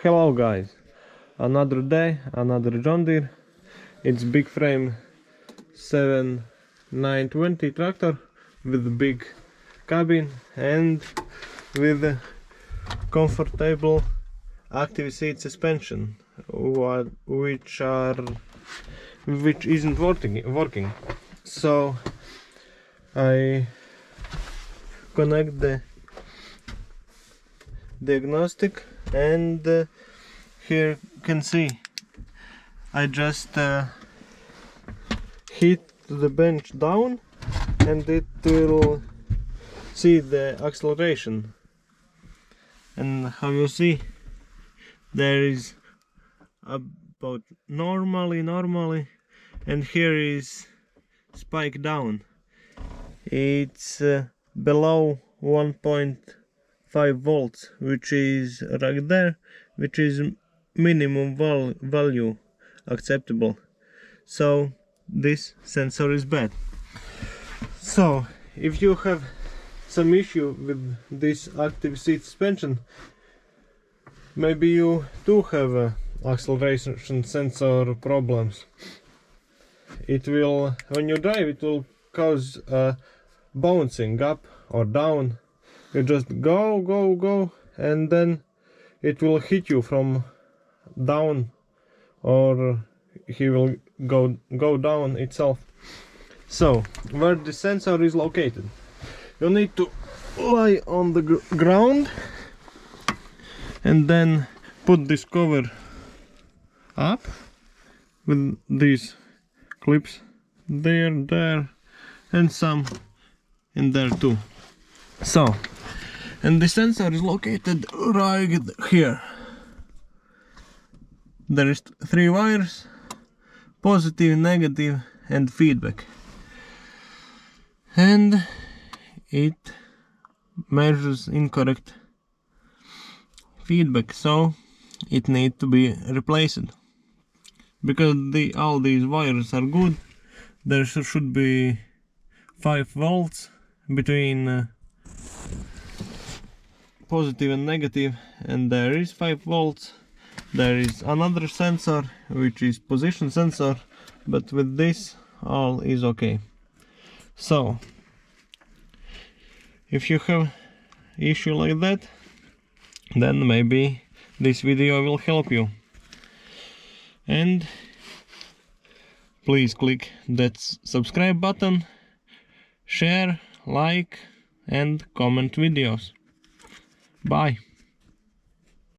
Hello guys, another day, another John Deere. It's big frame 7920 tractor with big cabin and with comfortable active seat suspension, which isn't working. So I connect the diagnostic, and here you can see I just hit the bench down and it will see the acceleration, and how you see there is about normally, and here is spike down. It's below 1.5 volts, which is right there, which is minimum value acceptable. So this sensor is bad. So if you have some issue with this active seat suspension, maybe you do have acceleration sensor problems. It will, when you drive, it will cause bouncing up or down. You just go, and then it will hit you from down, or he will go down itself. So where the sensor is located, you need to lie on the ground and then put this cover up with these clips there, and some in there too. So, and the sensor is located right here. There is 3 wires: positive, negative, and feedback. And it measures incorrect feedback, so it needs to be replaced. Because all these wires are good, there should be 5 volts between positive and negative, and there is 5 volts. There is another sensor which is position sensor, but with this all is okay. So if you have issue like that, then maybe this video will help you. And please click that subscribe button, share, like, and comment videos. Bye.